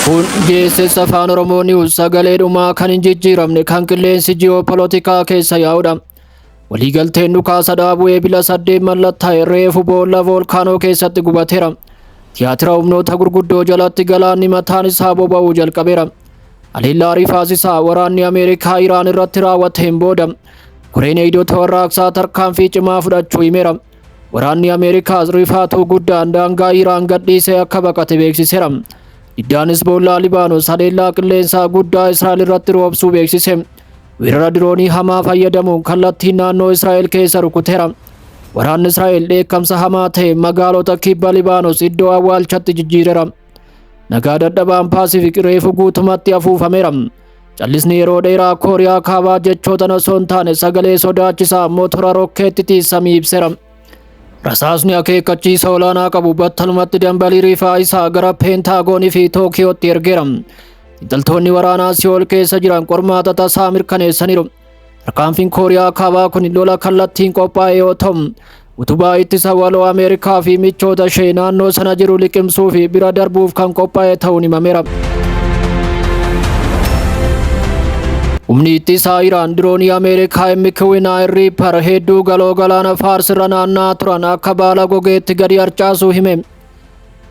Kun geesses afaan Oromoo Niwus sagaleedhumaa kan hin jijjiiramne kan qilleensi ji'oopolitikaa keessa yaa'udha. Waliigalteen dhukaasa dhaabuu eebila 8 mallattaa'e reefu boolla voolkaanoo keessatti gubateera. Tiyaatira humnoota gurguddoo jalatti galaanni mataan isaa boba'uu jalqabeera. Haleellaa rifaasisaa waraanni Ameerikaa Iraan irratti raawwateen booda Koreen eegdota warraaqsaa tarkaanfii cimaa fudhachuu himeera. Waraanni Ameerikaas rifaatuu guddaan daangaa Iraan gadhiisee akka baqate beeksiseera. Iddaanis boollaa Libaanos haleellaa qilleensaa guddaa Israa'el irratti roobsuu beeksise. Weerara diroonii hamaa fayyadamuun kallattiin naannoo Israa'el keessa rukuteera. Waraanni Israa'el dheekkamsa hamaa ta'e magaalota kibba Libaanos iddoo awwaalchatti jijjiireera. Nagaa dadhabaan Paasifiik reefu guutumatti afuufameera. Callisni yeroo dheeraa Kooriyaa kaabaa jechoota osoo hin taane sagalee sodaachisaa motora rokkeettiitiin samii ibseera. Rasaasni akeekkachiisa olaanaa qabu battalumatti dambalii rifaa isaa gara Peentaagoonii fi Tookiyootti ergeera. Xiinxaltoonni waraanaa Si'ool keessa jiran qormaata tasaa mirkaneessaniiru. Tarkaanfiin Kooriyaa kaabaa kun lola kallattiin qophaa'e yoo ta'u, utubaa ittisa waloo Ameerikaa fi michoota ishee naannoo sana jiru liqimsuu fi bira darbuuf kan qophaa'e ta'uun himameera. Humni ittisaa Iraan diroonii Ameerikaa MQ-9 Reaper hedduu galoo galaana Faars irra naanna'aa turan akka baala gogeetti gadi harcaasuu hime.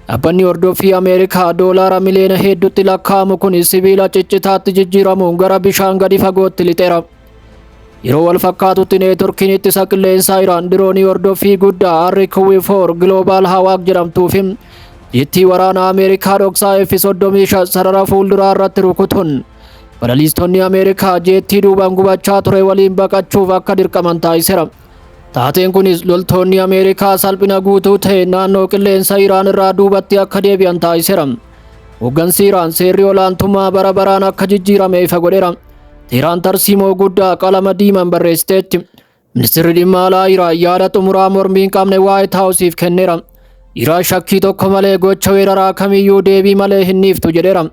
Dhaabbanni hordoffii Ameerikaa doolaara miliyoona hedduutti lakkaa'amu kun sibiila ciccitaatti jijjiiramuun gara bishaan gadi fagootti lixeera. Yeroo wal fakkaatutti neetworkiin ittisa qilleensaa Iraan diroonii hordoffii guddaa RQ-4 Global Hawk jedhamtuufi jettii waraanaa Ameerikaa dhoksaa F-35 sarara fuulduraa irratti rukutuun balaliistonni Ameerikaa jettii duubaan gubachaa ture waliin baqachuuf akka dirqaman taasiseera. Taateen kunis loltoonni Ameerikaa salphina guutuu ta'e naannoo qilleensa Iraan irraa duubatti akka deebi'an taasiseera. Hooggansi Iraan seerri olaantummaa bara baraan akka jijjiirame ifa godheera. Teheraan tarsiimoo guddaa qalama diimaan barreessiteetti. Ministeerri dhimma alaa Iraan yaada xumuraa mormii hin qabne Waayit Haawusiif kenneera. Iraan shakkii tokko malee gocha weeraraa kamiyyuu deebii malee hin dhiiftu jedheera.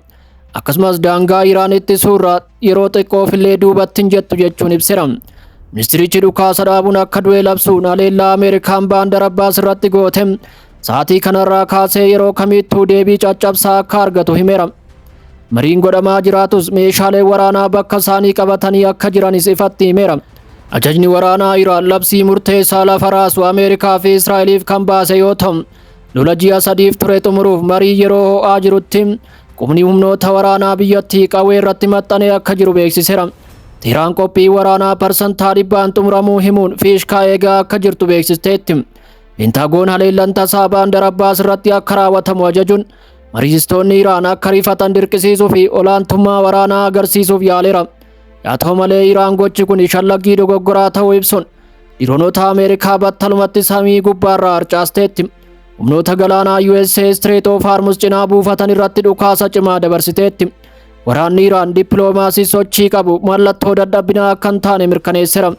Akkasumas daangaa Iraan ittisuurraa yeroo xiqqoofillee duubatti hin jettu jechuun ibseera. Ministirichi dhukaasa dhaabuun akka du'e labsuun haleellaa Ameerikaan Baandar Abbaas irratti goote sa'aatii kanarraa kaasee yeroo kamittuu deebii caccabsaa akka argatu himeera. Mariin godhamaa jiraatus meeshaalee waraanaa bakka isaanii qabatanii akka jiranis ifatti himeera. Ajajni waraanaa Iraan labsii murteessaa lafa raasu Ameerikaa fi Israa'eliif kan baase yoo ta'u, lola ji'a 3 ture xumuruuf marii yeroo ho'aa jirutti qubni humnoota waraanaa biyyattii qawwee irratti maxxanee akka jiru beeksiseera. Teheraan qophii waraanaa parsantaa 100 xumuramuu himuun fiishkaa eegaa akka jirtu beeksisteetti. Pentaagoon haleellaan tasaa Baandar Abbaas irratti akka raawwatamu ajajuun mariisistoonni Iraan akka rifatan dirqisiisuu fi olaantummaa waraanaa agarsiisuuf yaaleera. Haa ta'u malee Iraan gochi kun shallaggii dogoggoraa ta'uu ibsuun diroonota Ameerikaa battalumatti samii gubbaarraa harcaasteetti. Humnoota galaanaa USA Strait of Hormuz cinaa buufatan irratti dhukaasa cimaa dabarsiteetti. Waraanni Iraan dippiloomaasii sochii qabu mallattoo dadhabinaa akka hin taane mirkaneesseera.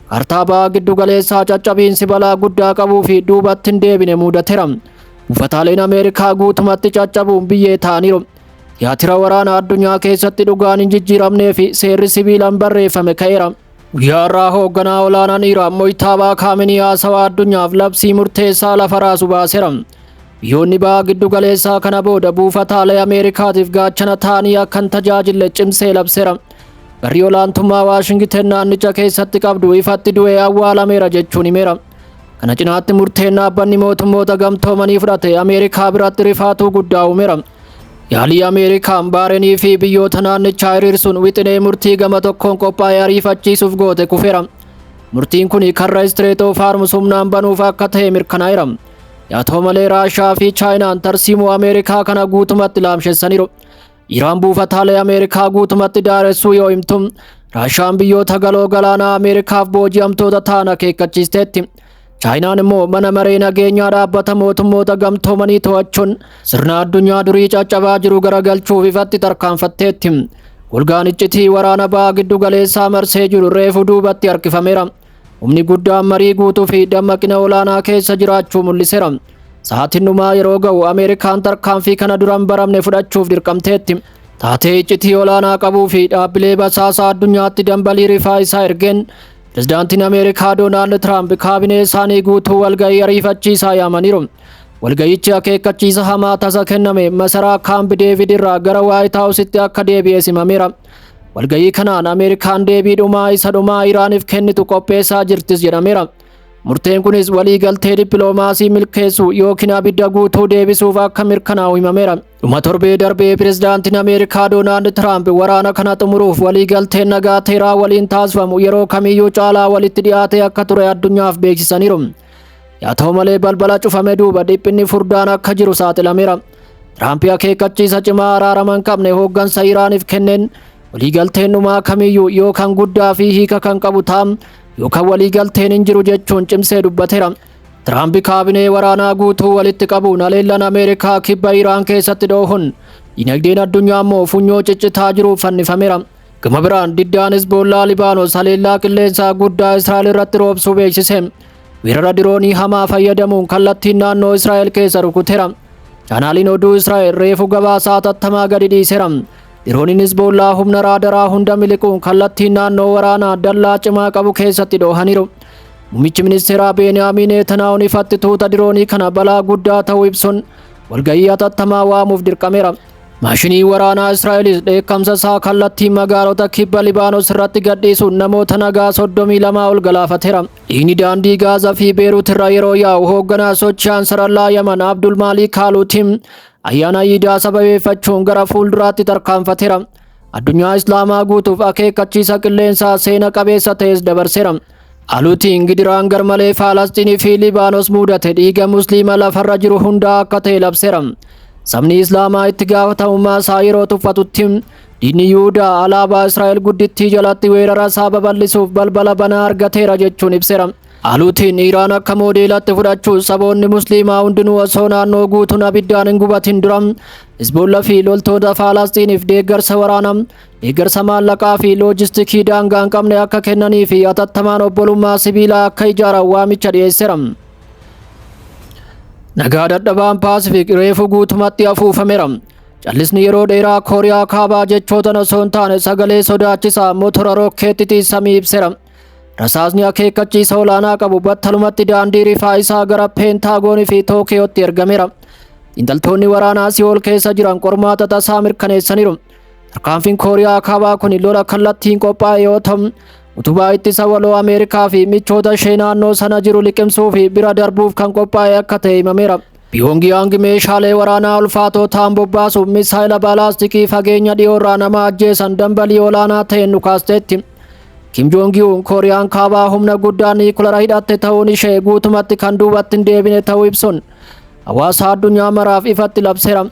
Kaartaa ba'aa giddu galeessaa caccabiinsi balaa guddaa qabuu fi duubatti hin deebine mudateera. Buufataaleen Ameerikaa guutumatti caccabuun biyyee ta'aniiru. Tiyaatira waraanaa addunyaa keessatti dhugaan hin jijjiiramnee fi seerri sibiilaan barreeffame ka'eera. Guyyaa irraa hoogganaa olaanaan Iraan Moytaabaa Kaamenii haasawaa addunyaaf labsii murteessaa lafa raasu baaseera. Biyyoonni ba'aa giddu galeessaa kana booda buufataalee Ameerikaatiif gaachana ta'anii akka hin tajaajille cimsee labseera. Garri olaantummaa Waashingiten naannicha keessatti qabdu ifatti du'ee awwaalameera jechuun himeera. Kana cinaatti murteen dhaabbanni mootummoota gamtoomanii fudhate Ameerikaa biratti rifaatuu guddaa uumeera. Yaalii Ameerikaan Baareenii fi biyyoota naannichaa hiriirsuun wixinee murtii gama tokkoon qophaa'ee ariifachiisuuf goote kufeera. Murtiin kun karra Strait of Hormuz humnaan banuuf akka ta'e mirkanaa'eera. Haa ta'u malee Raashiyaa fi Chaayinaan tarsiimoo Ameerikaa kana guutumatti laamshessaniiru. Iraan buufataalee Ameerikaa guutumatti daaressuu yoo himtu, Raashiyaan biyyoota galoo galaanaa Ameerikaaf booji'amtoota ta'an akeekkachiisteetti. Chaayinaan immoo mana maree nageenyaa dhaabbata mootummoota gamtoomanii to'achuun sirna addunyaa durii caccabaa jiru garagalchuuf ifatti tarkaanfatteetti. Golgaan iccitii waraana ba'aa giddu galeessaa marsee jiru reefu duubatti harkifameera. Humni guddaan marii guutuu fi dammaqina olaanaa keessa jiraachuu mul'iseera. Sa'aatiin dhumaa yeroo ga'u Ameerikaan tarkaanfii kana duran baramne fudhachuuf dirqamteetti. Taatee iccitii olaanaa qabuu fi dhaabbilee basaasaa addunyaatti dambalii rifaa isaa ergeen Pirezidaantiin Ameerikaa Doonaald Tiraamp kaabinee isaanii guutuu walgahii ariifachiisaa yaamaniiru. Walgayichi akeekkachiisa hamaa tasa kenname masaraa Kaamp Deevid irraa gara Waayit Haawusitti akka deebi'e simameera. Walgayii kanaan Ameerikaan deebii dhumaa isa dhumaa Iraaniif kennitu qopheessaa jirtis jedhameera. Murteen kunis waliigaltee dippiloomaasii milkeessuu yookiin abidda guutuu deebisuuf akka mirkanaa'u himameera. Dhuma torbee darbee pirezidaantiin Ameerikaa Doonaald Tiraamp waraana kana xumuruuf waliigalteen nagaa Teeraa waliin taasifamu yeroo kamiyyuu caalaa walitti dhiyaatee akka ture addunyaaf beeksisaniiru. Yaa ta'u malee balbala cufame duuba dhiphinni furdaan akka jiru saaxilameera. Tiraamp akeekkachiisa cimaa araarama hin qabne hooggansa Iraaniif kenneen waliigalteen dhumaa kamiyyuu yookaan guddaa fi hiika kan qabu ta'a yookaan waliigalteen hin jiru jechuun cimsee dubbateera. Tiraamp kaabinee waraanaa guutuu walitti qabuun haleellaan Ameerikaa kibba Iraan keessatti dhoohuun dinagdeen addunyaa immoo funyoo ciccitaa jiru fannifameera. Gama biraan diddaan Hizbollaa Libaanos haleellaa qilleensaa guddaa Israa'el irratti roobsuu beeksise. Weerara diroonii hamaa fayyadamuun kallattiin naannoo Israa'el keessa rukuteera. Chaanaaliin oduu Israa'el reefu gabaasaa hatattamaa gadi dhiiseera. Dirooniin Hizbollaa humna raadaraa hunda miliquun kallattiin naannoo waraanaa dallaa cimaa qabu keessatti dhoohaniiru. Muummichi ministeeraa Beeniyaamin Netanyahuun ifatti tuuta diroonii kana balaa guddaa ta'uu ibsuun walgayii hatattamaa waamuuf dirqameera. Maashinii waraanaa Israa'elis dheekkamsa isaa kallattiin magaalota kibba Libaanos irratti gadhiisuun namoota nagaa 32 ol galaafateera. Dhiigni daandii Gaazaa fi Beeruut irra yeroo yaa'u hoogganaa sochii Ansarallaa Yaman Abdul Maalik Haaluutiin ayyaana Iidaa sababeeffachuun gara fuulduraatti tarkaanfateera. Addunyaa Islaamaa guutuuf akeekkachiisa qilleensaa seena qabeessa ta'es dabarseera. Haaluutiin gidiraan garmalee Falasxiinii fi Libaanos mudate dhiiga musliima lafarra jiru hundaa akka ta'e labseera. Sabni Islaamaa itti gaafatamummaa isaa yeroo tuffatutti diinni Yihuudaa alaabaa Israa'el guddittii jalatti weerara isaa babal'isuuf balbala banaa argateera jechuun ibseera. Haaluutiin Iraan akka moodeelatti fudhachuun saboonni musliimaa hundinuu osoo naannoo guutuun abiddaan hin gubatin dura Hizbollaa fi loltoota Falasxiiniif deeggarsa waraanaa, deeggarsa maallaqaa fi loojistikii daangaa hin qabne akka kennanii fi hatattamaan obbolummaa sibiilaa akka ijaaran waamicha dhiyeesseera. Nagaa dadhabaan Paasifiik reefu guutumatti afuufameera. Callisni yeroo dheeraa Kooriyaa Kaabaa jechootan osoo hin taane sagalee sodaachisaa motora rokkeettiitiin samii ibseera. Rasaasni akeekkachiisa olaanaa qabu battalumatti daandii rifaa isaa gara Peentaagoonii fi Tookiyootti ergameera. Xiinxaltoonni waraanaa Si'ool keessa jiran qormaata tasaa mirkaneessaniiru. Tarkaanfiin Kooriyaa Kaabaa kun lola kallattiin qophaa'e yoo ta'u, utubaa ittisa waloo Ameerikaa fi michoota ishee naannoo sana jiru liqimsuu fi bira darbuuf kan qophaa'e akka ta'e himameera. Pyongyang meeshaalee waraanaa ulfaatoo ta'an bobbaasuuf misaayila baalaastikii fageenya dhiyoorraa nama ajjeesan dambalii olaanaa ta'een dhukaasteetti. Kim Jong-un Kooriyaan Kaabaa humna guddaan niikulara hidhatte ta'uun ishee guutumatti kan duubatti hin deebine ta'uu ibsuun hawaasa addunyaa maraaf ifatti labseera.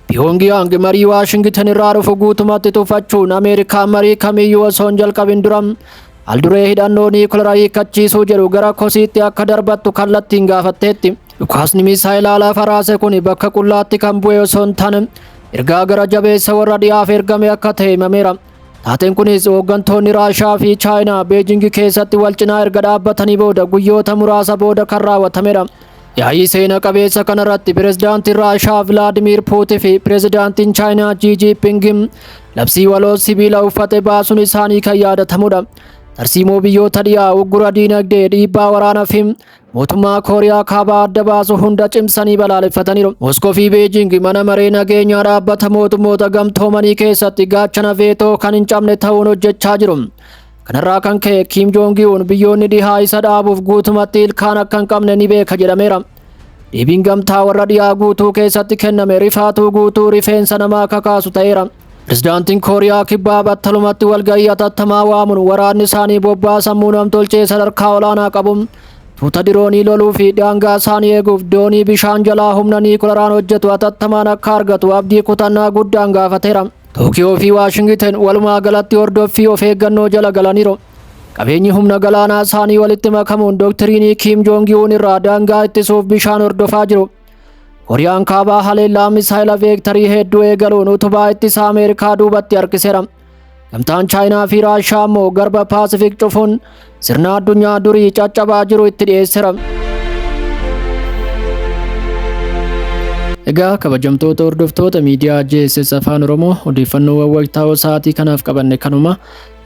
Pyongyang marii Waashingtan irraa dhufu guutumatti tuffachuun Ameerikaan marii kamiyyuu osoo hin jalqabin dura alduree hidhannoo niikulara hiikkachiisuu jedhu gara kosiitti akka darbattu kallattiin gaafatteetti. Dhukaasni misaayilaa lafa raase kun bakka qullaatti kan bu'e osoo hin taane ergaa gara jabeessa warra dhiyaaf ergame akka ta'e himameera. Taateen kunis hooggantoonni Raashaa fi Chaayinaa Beejing keessatti wal cinaa erga dhaabbatanii booda guyyoota muraasa booda kan raawwatameera. Yaa'ii seena qabeessa kanarratti pirezidaantiin Raashaa Vilaadimiir Puutiin fi pirezidaantiin Chaayinaa Xi Jinping labsii waloo sibiila uffate baasuun isaanii kan yaadatamudha. Tarsiimoo biyyoota dhiyaa uggura diinagdee dhiibbaa waraanaa fi mootummaa Kooriyaa Kaabaa adda baasu hunda cimsanii balaaleffataniiru. Moskoo fi Beejing mana maree nageenyaa dhaabbata mootummoota gamtoomanii keessatti gaachana veetoo kan hin cabne ta'uun hojjechaa jiru. Kanarraa kan ka'e Kim Jong-un biyyoonni dhihaa isa dhaabuuf guutumatti ilkaan akka hin qabne ni beeka jedhameera. Deebiin gamtaa warra dhiyaa guutuu keessatti kenname rifaatuu guutuu rifeensa namaa kakaasu ta'eera. Pirezidaantiin Kooriyaa Kibbaa battalumatti walgahii hatattamaa waamuun waraanni isaanii bobbaasamuu namtolchee sadarkaa olaanaa qabu tuuta diroonii loluu fi daangaa isaanii eeguuf doonii bishaan jalaa humna niikularaan hojjetu hatattamaan akka argatu abdii kutannaa guddaan gaafateera. Tookiyoo fi Waashingtan walumaa galatti hordoffii of eeggannoo jala galaniiru. Qabeenyi humna galaanaa isaanii walitti makamuun doktiriinii Kim Jong-un irraa daangaa ittisuuf bishaan hordofaa jiru. Kooriyaan Kaabaa haleellaa misaayila veektarii hedduu eegaluun utubaa ittisa Ameerikaa duubatti harkiseera. Gamtaan Chaayinaa fi Raashaa immoo garba Paasifiik cufuun sirna addunyaa durii caccabaa jiru itti dhiyeesseera. Egaa kabajamtoota hordoftoota miidiyaa JSS Afaan Oromoo odeeffannoowwan waqtaawoo sa'aatii kanaaf qabanne kanuma.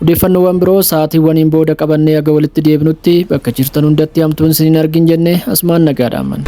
Odeeffannoowwan biroo sa'aatiiwwaniin booda qabannee aga walitti deebinutti bakka jirtan hundatti hamtuun isin hin argin jenne asumaan nagaadhaan.